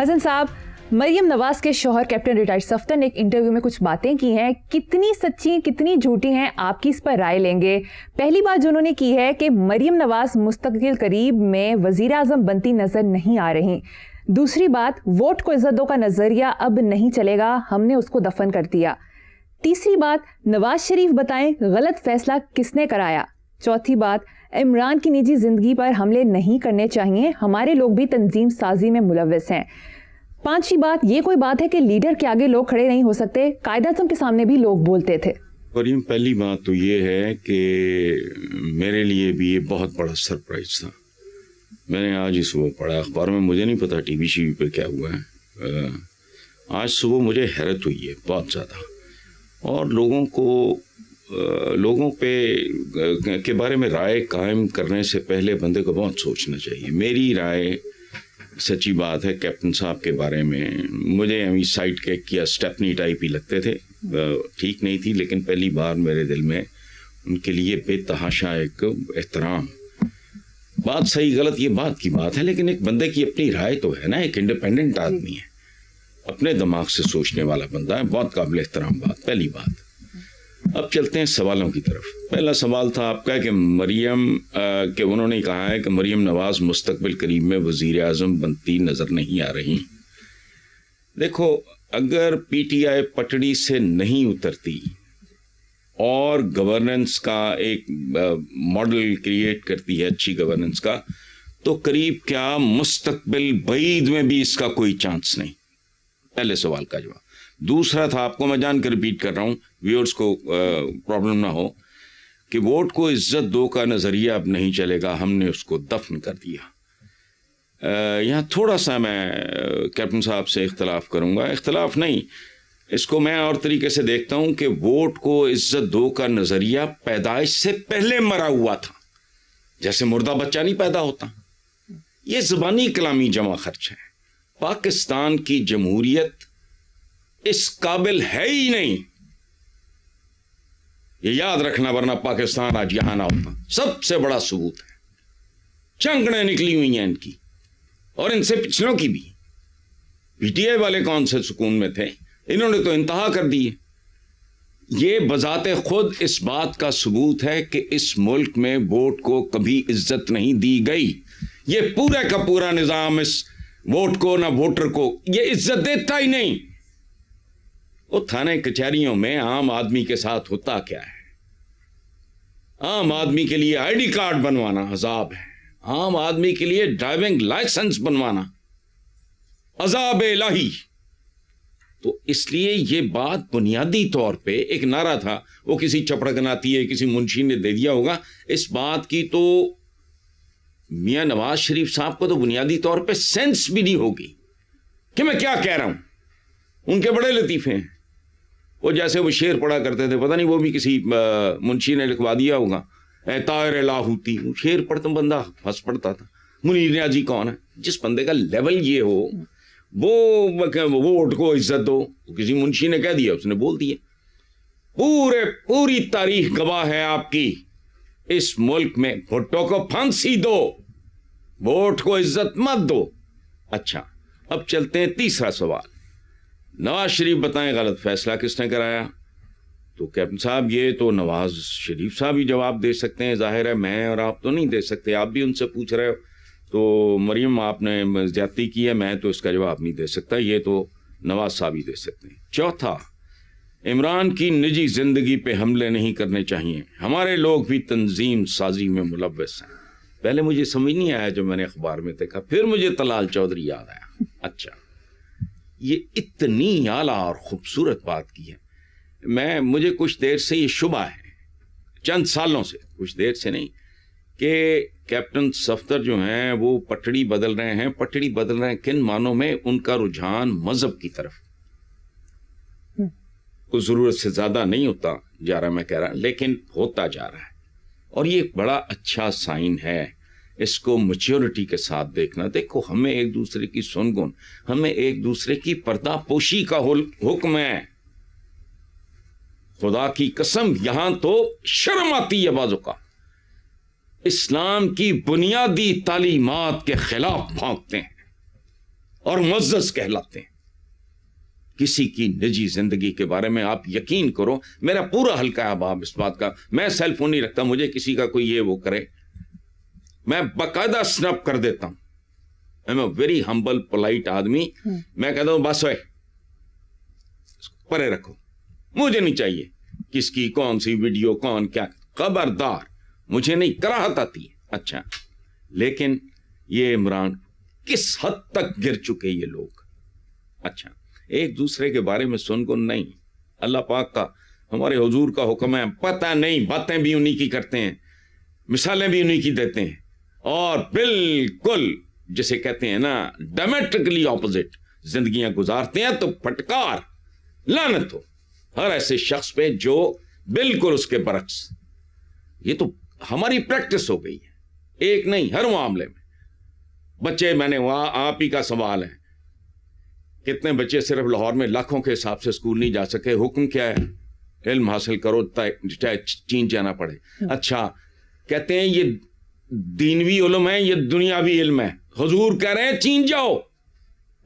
حسن صاحب، مریم نواز کے شوہر کیپٹن ریٹائرڈ صفدر نے ایک انٹرویو میں کچھ باتیں کی ہیں، کتنی سچی کتنی جھوٹی ہیں آپ کی اس پر رائے لیں گے۔ پہلی بات جو انہوں نے کی ہے کہ مریم نواز مستقبل قریب میں وزیر اعظم بنتی نظر نہیں آ رہی۔ دوسری بات، ووٹ کو عزت دو کا نظریہ اب نہیں چلے گا، ہم نے اس کو دفن کر دیا۔ تیسری بات، نواز شریف بتائیں غلط فیصلہ کس نے کرایا۔ چوتھی بات، عمران کی نجی زندگی پر حملے نہیں کرنے چاہیے، ہمارے لوگ بھی تنظیم سازی میں ملوث ہیں۔ پانچویں بات، یہ کوئی بات ہے کہ لیڈر کے آگے لوگ کھڑے نہیں ہو سکتے، قائد اعظم کے سامنے بھی لوگ بولتے تھے۔ مریم، پہلی بات تو یہ ہے کہ میرے لیے بھی یہ بہت بڑا سرپرائز تھا۔ میں نے آج ہی صبح پڑھا اخبار میں، مجھے نہیں پتا ٹی وی شی وی پہ کیا ہوا ہے۔ آج صبح مجھے حیرت ہوئی ہے بہت زیادہ، اور لوگوں پہ کے بارے میں رائے قائم کرنے سے پہلے بندے کو بہت سوچنا چاہیے۔ میری رائے، سچی بات ہے، کیپٹن صاحب کے بارے میں مجھے سائڈ کیک کیا اسٹیپنی ٹائپ ہی لگتے تھے، ٹھیک نہیں تھی، لیکن پہلی بار میرے دل میں ان کے لیے بے تحاشا ایک احترام۔ بات صحیح غلط یہ بات کی بات ہے، لیکن ایک بندے کی اپنی رائے تو ہے نا، ایک انڈیپینڈنٹ آدمی ہے، اپنے دماغ سے سوچنے والا بندہ ہے، بہت قابل احترام بات، پہلی بات۔ اب چلتے ہیں سوالوں کی طرف۔ پہلا سوال تھا آپ کا کہ انہوں نے کہا ہے کہ مریم نواز مستقبل قریب میں وزیر اعظم بنتی نظر نہیں آ رہی۔ دیکھو، اگر پی ٹی آئی پٹڑی سے نہیں اترتی اور گورننس کا ایک ماڈل کریٹ کرتی ہے اچھی گورننس کا، تو قریب کیا مستقبل بعید میں بھی اس کا کوئی چانس نہیں۔ پہلے سوال کا جواب۔ دوسرا تھا، آپ کو میں جان کے ریپیٹ کر رہا ہوں، ویورز کو پرابلم نہ ہو، کہ ووٹ کو عزت دو کا نظریہ اب نہیں چلے گا، ہم نے اس کو دفن کر دیا۔ یہاں تھوڑا سا میں کیپٹن صاحب سے اختلاف کروں گا، اختلاف نہیں، اس کو میں اور طریقے سے دیکھتا ہوں کہ ووٹ کو عزت دو کا نظریہ پیدائش سے پہلے مرا ہوا تھا، جیسے مردہ بچہ نہیں پیدا ہوتا۔ یہ زبانی کلامی جمع خرچ ہے۔ پاکستان کی جمہوریت اس قابل ہے ہی نہیں، یہ یاد رکھنا، ورنہ پاکستان آج یہاں نہ ہوتا۔ سب سے بڑا ثبوت ہے، چنگڑیں نکلی ہوئی ہیں ان کی، اور ان سے پچھلوں کی بھی۔ پی ٹی آئی والے کون سے سکون میں تھے، انہوں نے تو انتہا کر دی ہے۔ یہ بذات خود اس بات کا ثبوت ہے کہ اس ملک میں ووٹ کو کبھی عزت نہیں دی گئی۔ یہ پورا کا پورا نظام اس ووٹ کو نہ ووٹر کو یہ عزت دیتا ہی نہیں۔ وہ تھانے کچہریوں میں عام آدمی کے ساتھ ہوتا کیا ہے؟ عام آدمی کے لیے آئی ڈی کارڈ بنوانا عذاب ہے، عام آدمی کے لیے ڈرائیونگ لائسنس بنوانا عذاب الہی۔ تو اس لیے یہ بات بنیادی طور پہ ایک نعرہ تھا، وہ کسی چپڑگناتی ہے، کسی منشی نے دے دیا ہوگا، اس بات کی تو میاں نواز شریف صاحب کو تو بنیادی طور پہ سینس بھی نہیں ہوگی کہ میں کیا کہہ رہا ہوں۔ ان کے بڑے لطیفے ہیں، وہ جیسے وہ شعر پڑھا کرتے تھے، پتہ نہیں وہ بھی کسی منشی نے لکھوا دیا ہوگا، اے طائر لاہوتی، وہ شعر پڑھتا بندہ ہنس پڑتا تھا۔ منیر نیازی کون ہے؟ جس بندے کا لیول یہ ہو، وہ ووٹ کو عزت دو، کسی منشی نے کہہ دیا، اس نے بول دیا۔ پوری تاریخ گواہ ہے آپ کی، اس ملک میں بھٹو کو پھانسی دو، ووٹ کو عزت مت دو۔ اچھا، اب چلتے ہیں تیسرا سوال۔ نواز شریف بتائیں غلط فیصلہ کس نے کرایا؟ تو کیپٹن صاحب، یہ تو نواز شریف صاحب ہی جواب دے سکتے ہیں، ظاہر ہے میں اور آپ تو نہیں دے سکتے، آپ بھی ان سے پوچھ رہے ہو، تو مریم آپ نے زیادتی کی ہے، میں تو اس کا جواب نہیں دے سکتا، یہ تو نواز صاحب ہی دے سکتے ہیں۔ چوتھا، عمران کی نجی زندگی پہ حملے نہیں کرنے چاہیے، ہمارے لوگ بھی تنظیم سازی میں ملوث ہیں۔ پہلے مجھے سمجھ نہیں آیا جو میں نے اخبار میں دیکھا، پھر مجھے طلال چودھری یاد آیا۔ اچھا، یہ اتنی اعلیٰ اور خوبصورت بات کی ہے، مجھے کچھ دیر سے یہ شبہ ہے، چند سالوں سے، کچھ دیر سے نہیں، کہ کیپٹن صفدر جو ہیں وہ پٹڑی بدل رہے ہیں۔ پٹڑی بدل رہے ہیں کن معنوں میں؟ ان کا رجحان مذہب کی طرف کوئی ضرورت سے زیادہ نہیں ہوتا جا رہا، میں کہہ رہا، لیکن ہوتا جا رہا ہے، اور یہ ایک بڑا اچھا سائن ہے۔ اس کو میچیورٹی کے ساتھ دیکھنا۔ دیکھو، ہمیں ایک دوسرے کی سنگن، ہمیں ایک دوسرے کی پردہ پوشی کا حکم ہے۔ خدا کی قسم، یہاں تو شرم آتی ہے بازو کا، اسلام کی بنیادی تعلیمات کے خلاف بھونکتے ہیں۔ اور معزز کہلاتے ہیں. کسی کی نجی زندگی کے بارے میں آپ یقین کرو, میرا پورا حلقہ احباب اس بات کا, میں سیل فون نہیں رکھتا, مجھے کسی کا کوئی یہ وہ کرے میں باقاعدہ سنپ کر دیتا ہوں. I'm a very humble, polite آدمی. میں کہتا ہوں بس ہوئے پرے رکھو, مجھے نہیں چاہیے کس کی کون سی ویڈیو کون کیا. خبردار, مجھے نہیں کراہت آتی ہے. اچھا, لیکن یہ عمران کس حد تک گر چکے یہ لوگ. اچھا, ایک دوسرے کے بارے میں سن کو نہیں, اللہ پاک کا ہمارے حضور کا حکم ہے, پتہ نہیں باتیں بھی انہی کی کرتے ہیں, مثالیں بھی انہی کی دیتے ہیں, اور بالکل جسے کہتے ہیں نا ڈائمیٹرکلی اپوزٹ زندگیاں گزارتے ہیں. تو پھٹکار لعنت ہو ہر ایسے شخص پہ جو بالکل اس کے برعکس. یہ تو ہماری پریکٹس ہو گئی ہے, ایک نہیں ہر معاملے میں. بچے, میں نے وہاں آپ ہی کا سوال ہے, کتنے بچے صرف لاہور میں لاکھوں کے حساب سے اسکول نہیں جا سکے. حکم کیا ہے؟ علم حاصل کرو چاہے چین جانا پڑے. اچھا, کہتے ہیں یہ دینوی علم ہے, یہ دنیاوی علم ہے. حضور کہہ رہے ہیں چین جاؤ,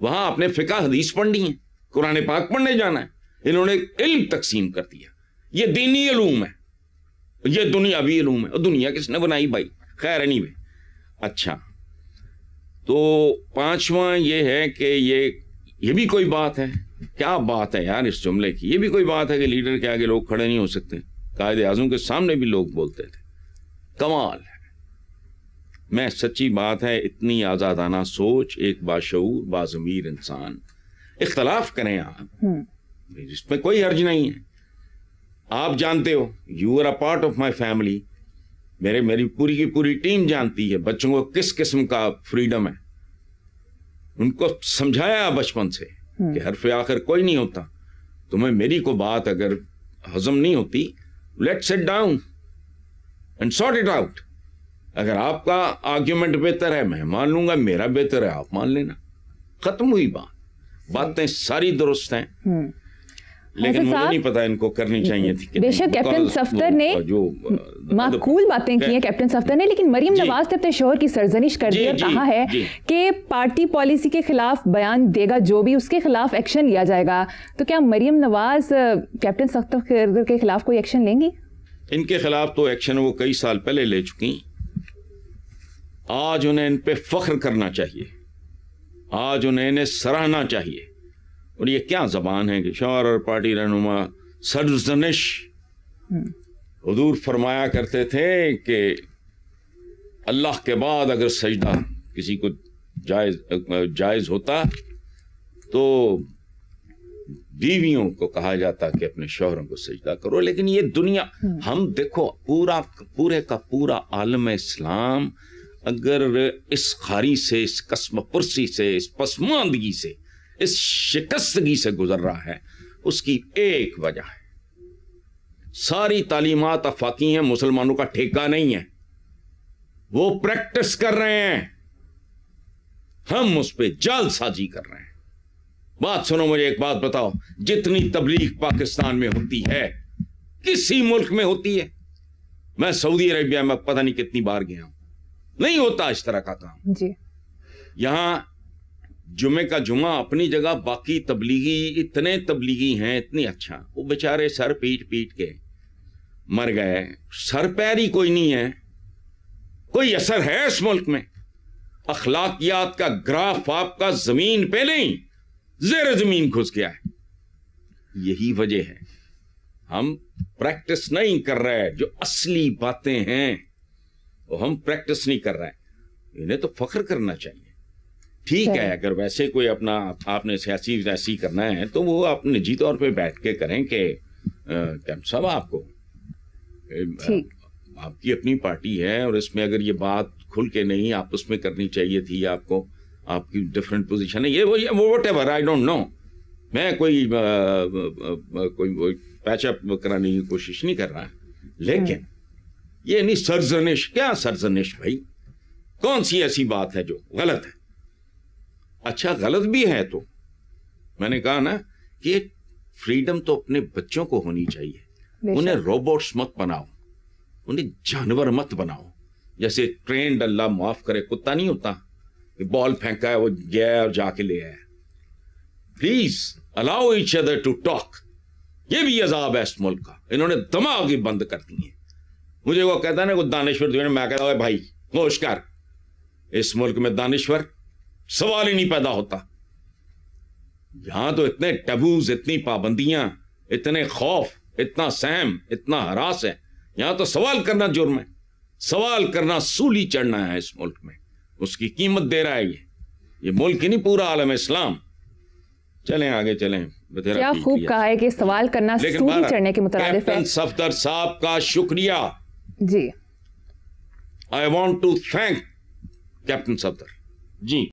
وہاں آپ نے فقہ حدیث پڑھنی ہے, قرآن پاک پڑھنے جانا ہے. انہوں نے علم تقسیم کر دیا, یہ دینی علوم ہے, یہ دنیاوی علوم ہے. اور دنیا کس نے بنائی بھائی؟ خیر نہیں بھائی. اچھا, تو پانچواں یہ ہے کہ یہ بھی کوئی بات ہے. کیا بات ہے یار اس جملے کی؟ یہ بھی کوئی بات ہے کہ لیڈر کے آگے لوگ کھڑے نہیں ہو سکتے. قائد اعظم کے سامنے بھی لوگ بولتے تھے. کمال ہے. میں سچی بات ہے, اتنی آزادانہ سوچ ایک باشعور باضمیر انسان. اختلاف کریں آپ, اس میں کوئی حرج نہیں ہے. آپ جانتے ہو, you are a part of my family. میری پوری کی پوری ٹیم جانتی ہے بچوں کو کس قسم کا فریڈم ہے. ان کو سمجھایا بچپن سے کہ حرف آخر کوئی نہیں ہوتا. تمہیں میری کو بات اگر ہضم نہیں ہوتی, let sit down and sort it out. اگر آپ کا آرگیومنٹ بہتر ہے میں مان لوں گا, میرا بہتر ہے آپ مان لینا. ختم ہوئی بات. باتیں ساری درست ہیں, لیکن مجھے نہیں پتا ان کو کرنی چاہیے تھی. بے شک کیپٹن صفدر نے معقول باتیں کی ہیں کیپٹن صفدر نے, لیکن مریم نواز نے اپنے شوہر کی سرزنش کر دی اور کہا ہے کہ پارٹی پالیسی کے خلاف بیان دے گا جو بھی, اس کے خلاف ایکشن لیا جائے گا. تو کیا مریم نواز کیپٹن صفدر کے خلاف کوئی ایکشن لیں گی؟ ان کے خلاف تو ایکشن وہ کئی سال پہلے لے چکی. آج انہیں ان پہ فخر کرنا چاہیے, آج انہیں سراہنا چاہیے. اور یہ کیا زبان ہے کہ شوہر اور پارٹی رہنما سرزنش. حضور فرمایا کرتے تھے کہ اللہ کے بعد اگر سجدہ کسی کو جائز ہوتا تو بیویوں کو کہا جاتا کہ اپنے شوہروں کو سجدہ کرو. لیکن یہ دنیا, ہم دیکھو پورے کا پورا عالم اسلام اگر اس خاری سے, اس قسم پرسی سے, اس پسماندگی سے, اس شکستگی سے گزر رہا ہے, اس کی ایک وجہ ہے, ساری تعلیمات آفاقی ہیں, مسلمانوں کا ٹھیکہ نہیں ہے, وہ پریکٹس کر رہے ہیں, ہم اس پہ جال سازی کر رہے ہیں. بات سنو, مجھے ایک بات بتاؤ, جتنی تبلیغ پاکستان میں ہوتی ہے کسی ملک میں ہوتی ہے؟ میں سعودی عربیہ میں پتہ نہیں کتنی بار گیا ہوں, نہیں ہوتا اس طرح کا کام. جی, یہاں جمعے کا جمعہ اپنی جگہ, باقی تبلیغی اتنے تبلیغی ہیں اتنی. اچھا, وہ بیچارے سر پیٹ کے مر گئے, سر پیر ہی کوئی نہیں ہے, کوئی اثر ہے اس ملک میں؟ اخلاقیات کا گراف آپ کا زمین پہ نہیں زیر زمین گھس گیا ہے. یہی وجہ ہے ہم پریکٹس نہیں کر رہے, جو اصلی باتیں ہیں وہ ہم پریکٹس نہیں کر رہے. انہیں تو فخر کرنا چاہیے. ٹھیک ہے, اگر ویسے کوئی اپنا آپ نے سیاسی کرنا ہے تو وہ آپ نجی طور پہ بیٹھ کے کریں کہ صاحب آپ کو آپ کی اپنی پارٹی ہے, اور اس میں اگر یہ بات کھل کے نہیں آپ اس میں کرنی چاہیے تھی, آپ کو آپ کی ڈفرینٹ پوزیشن ہے, یہ whatever, I don't know. میں کوئی پیچ اپ کرانے کی کوشش نہیں کر رہا, لیکن یہ نہیں سرزنش. کیا سرزنش بھائی؟ کون سی ایسی بات ہے جو غلط ہے؟ اچھا, غلط بھی ہے تو میں نے کہا نا کہ فریڈم تو اپنے بچوں کو ہونی چاہیے. انہیں روبوٹس مت بناؤ, انہیں جانور مت بناؤ. جیسے ٹرینڈ, اللہ معاف کرے, کتا نہیں ہوتا, کہ بال پھینکا ہے وہ گیا ہے اور جا کے لے آیا. Please allow each other to talk. یہ بھی عذاب ہے اس ملک کا. انہوں نے دماغ ہی بند کر دی ہیں. مجھے وہ کہتا ہے نا کوئی دانشور جو ہے, میں کہتا ہوں بھائی ہوش کر, اس ملک میں دانشور سوال ہی نہیں پیدا ہوتا. یہاں تو اتنے ٹیبوز, اتنی پابندیاں, اتنے خوف, اتنا سہم, اتنا ہراس ہے. یہاں تو سوال کرنا جرم ہے. سوال کرنا سولی چڑھنا ہے اس ملک میں. اس کی قیمت دے رہا ہے یہ ملک ہی نہیں, پورا عالم اسلام. چلیں آگے چلیں. کیا خوب کہا ہے کہ سوال کرنا سولی چڑھنے کے مترادف ہے. کیپٹن صفدر صاحب کا شکریہ. جی, I want to thank Captain Safdar. G